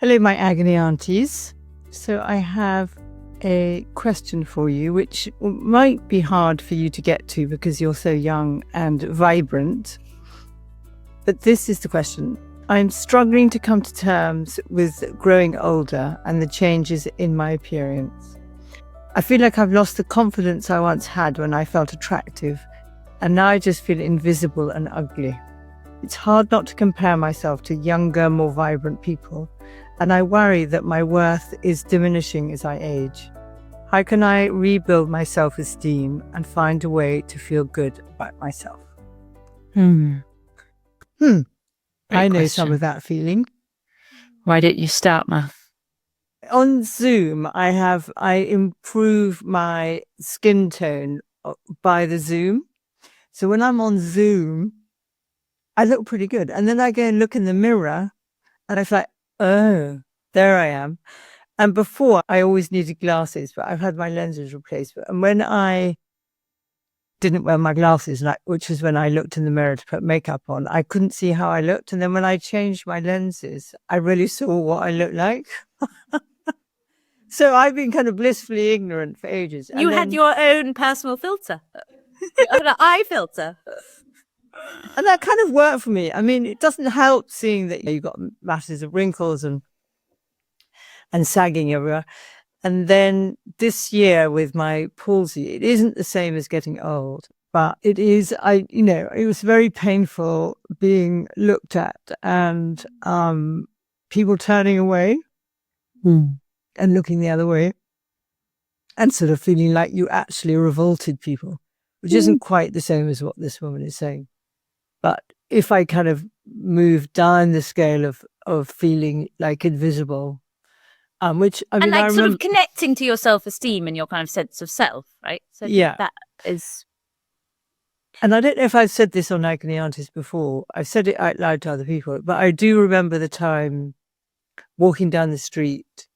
Hello, my Agony Aunties. So I have a question for you, which might be hard for you to get to because you're so young and vibrant. But this is the question. I'm struggling to come to terms with growing older and the changes in my appearance. I feel like I've lost the confidence I once had when I felt attractive, and now I just feel invisible and ugly. It's hard not to compare myself to younger, more vibrant people, and I worry that my worth is diminishing as I age. How can I rebuild my self-esteem and find a way to feel good about myself? I know some of that feeling. Why don't you start, Ma? On Zoom, I improve my skin tone by the Zoom. So when I'm on Zoom, I look pretty good. And then I go and look in the mirror and I feel like, oh, there I am. And before, I always needed glasses, but I've had my lenses replaced. And when I didn't wear my glasses, which was when I looked in the mirror to put makeup on, I couldn't see how I looked. And then when I changed my lenses, I really saw what I looked like. So I've been kind of blissfully ignorant for ages. You had your own personal filter, your own eye filter. And that kind of worked for me. I mean, it doesn't help seeing that you've got masses of wrinkles and sagging everywhere. And then this year with my palsy, it isn't the same as getting old, but it is, it was very painful being looked at and people turning away and looking the other way and sort of feeling like you actually revolted people, which isn't quite the same as what this woman is saying. But if I kind of move down the scale of feeling like invisible, which I mean, and sort of connecting to your self-esteem and your kind of sense of self, right? So yeah, that is. And I don't know if I've said this on Agony Aunties before. I've said it out loud to other people, but I do remember the time walking down the street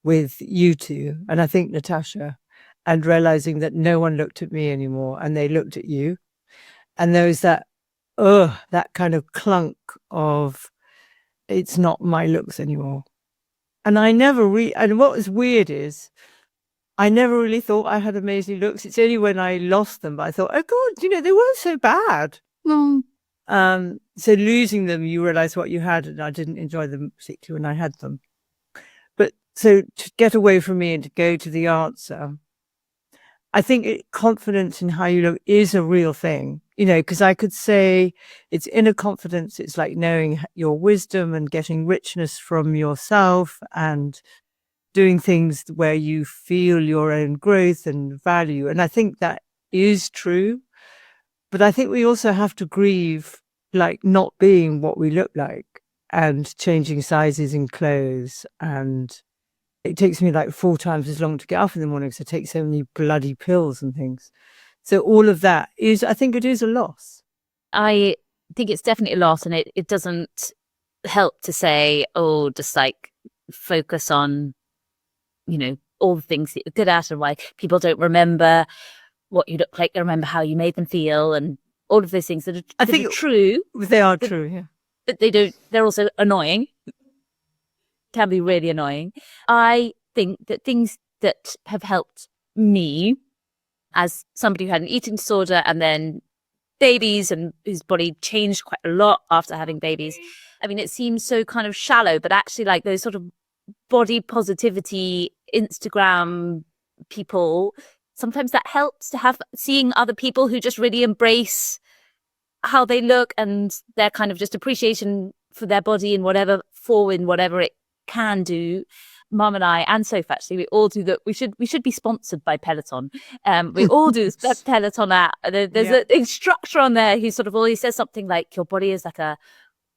with you two, and I think Natasha, and realizing that no one looked at me anymore, and they looked at you, and there was that kind of clunk of it's not my looks anymore. And I never and what was weird is I never really thought I had amazing looks. It's only when I lost them, but I thought, oh God, they weren't so bad. So losing them, you realize what you had, and I didn't enjoy them particularly when I had them. But so to get away from me and to go to the answer, I think confidence in how you look is a real thing, because I could say it's inner confidence. It's like knowing your wisdom and getting richness from yourself and doing things where you feel your own growth and value. And I think that is true. But I think we also have to grieve like not being what we look like and changing sizes in clothes. And it takes me like 4 times as long to get up in the morning because I take so many bloody pills and things. So all of that I think it is a loss. I think it's definitely a loss, and it doesn't help to say, just like focus on, all the things that you're good at and why people don't remember what you look like. They remember how you made them feel and all of those things that are true. They are true, yeah. But they're also annoying. Can be really annoying. I think that things that have helped me as somebody who had an eating disorder and then babies and whose body changed quite a lot after having babies. I mean, it seems so kind of shallow, but actually like those sort of body positivity Instagram people, sometimes that helps to have seeing other people who just really embrace how they look and their kind of just appreciation for their body in whatever it can do. Mum and I and Soph, actually, we all do that. We should be sponsored by Peloton. We all do that Peloton app. There's an instructor on there who sort of always says something like your body is like a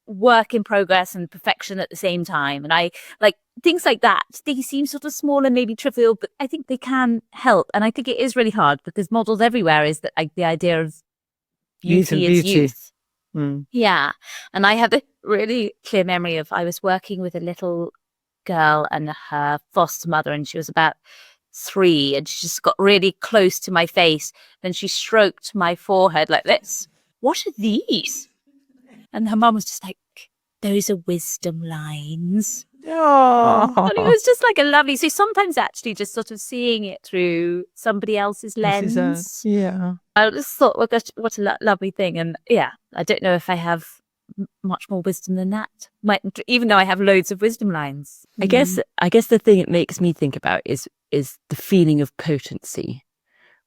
work in progress and perfection at the same time. And I like things like that. They seem sort of small and maybe trivial, but I think they can help. And I think it is really hard because models everywhere is that like the idea of beauty is youth. Yeah. And I have a really clear memory of I was working with a little girl and her foster mother, and she was about 3, and she just got really close to my face. Then she stroked my forehead like this. What are these? And her mum was just like, those are wisdom lines. Oh, And it was just like a lovely. So sometimes actually just sort of seeing it through somebody else's this lens. is yeah. I just thought, well, gosh, what a lovely thing. And yeah, I don't know if I have much more wisdom than that. Even though I have loads of wisdom lines. I guess the thing it makes me think about is the feeling of potency,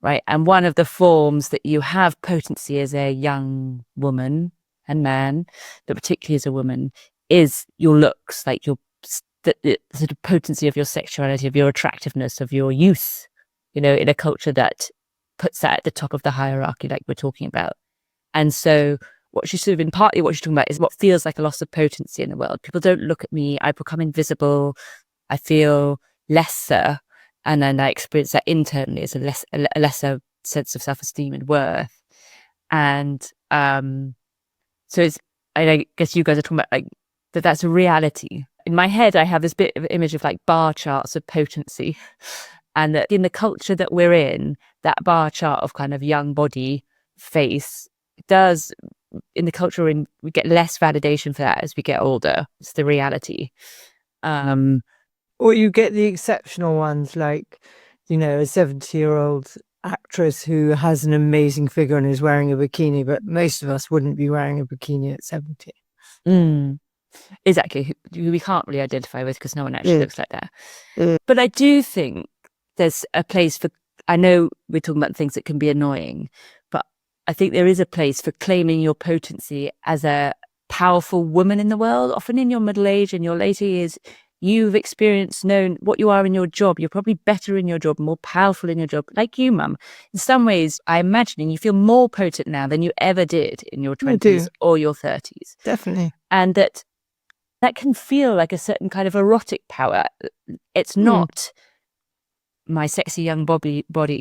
right? And one of the forms that you have potency as a young woman and man, but particularly as a woman, is your looks, like the sort of potency of your sexuality, of your attractiveness, of your youth, in a culture that puts that at the top of the hierarchy, like we're talking about. And so what she's talking about is what feels like a loss of potency in the world. People don't look at me. I become invisible. I feel lesser. And then I experience that internally as a lesser sense of self-esteem and worth. And so I guess you guys are talking about like that's a reality. In my head, I have this bit of an image of like bar charts of potency. And that in the culture that we're in, that bar chart of kind of young body face does, in the culture we're in, we get less validation for that as we get older. It's the reality. Or you get the exceptional ones, like, a 70-year-old actress who has an amazing figure and is wearing a bikini, but most of us wouldn't be wearing a bikini at 70. Exactly. Who we can't really identify with because no one actually looks like that. But I do think there's a place for, I know we're talking about things that can be annoying, but I think there is a place for claiming your potency as a powerful woman in the world. Often in your middle age and your later years, you've known what you are in your job. You're probably better in your job, more powerful in your job, like you, Mum. In some ways, I imagine you feel more potent now than you ever did in your 20s or your 30s. Definitely. And that can feel like a certain kind of erotic power. It's not my sexy young body, but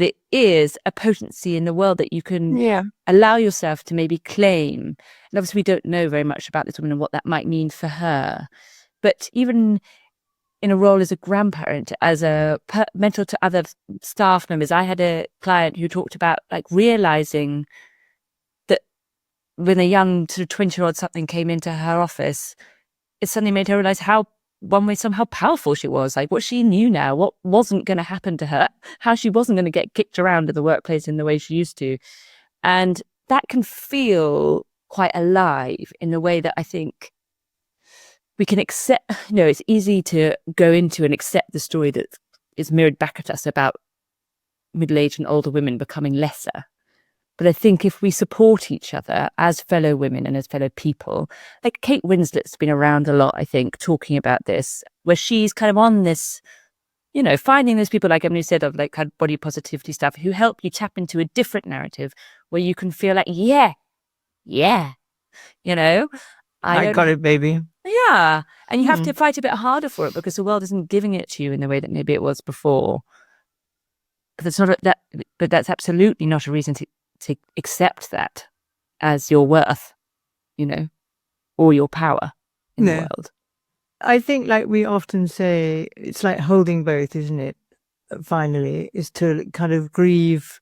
it is a potency in the world that you can allow yourself to maybe claim. And obviously we don't know very much about this woman and what that might mean for her. But even in a role as a grandparent, as a mentor to other staff members, I had a client who talked about like realizing that when a young sort of 20-year-old something came into her office, it suddenly made her realize how powerful she was, like what she knew now, what wasn't going to happen to her, how she wasn't going to get kicked around in the workplace in the way she used to. And that can feel quite alive in the way that I think we can accept, it's easy to go into and accept the story that is mirrored back at us about middle-aged and older women becoming lesser. But I think if we support each other as fellow women and as fellow people, like Kate Winslet's been around a lot, I think, talking about this, where she's kind of on this, finding those people, like Emily said, of like kind of body positivity stuff, who help you tap into a different narrative where you can feel like, I got it, baby. Yeah. And you have to fight a bit harder for it because the world isn't giving it to you in the way that maybe it was before. But that's absolutely not a reason to accept that as your worth, or your power in the world. I think, like we often say, it's like holding both, isn't it? Finally, is to kind of grieve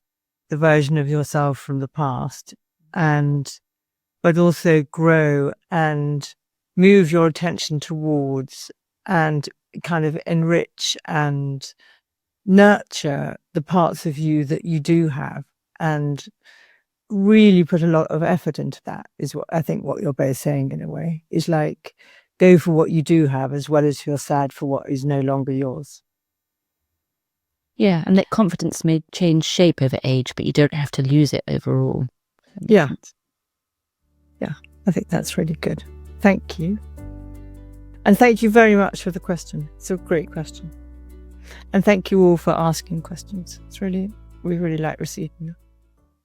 the version of yourself from the past, but also grow and move your attention towards and kind of enrich and nurture the parts of you that you do have, and really put a lot of effort into that, is what I think what you're both saying in a way, is like go for what you do have as well as feel sad for what is no longer yours. Yeah, and that confidence may change shape over age, but you don't have to lose it overall. Yeah. Yeah, I think that's really good. Thank you. And thank you very much for the question. It's a great question. And thank you all for asking questions. We really like receiving them.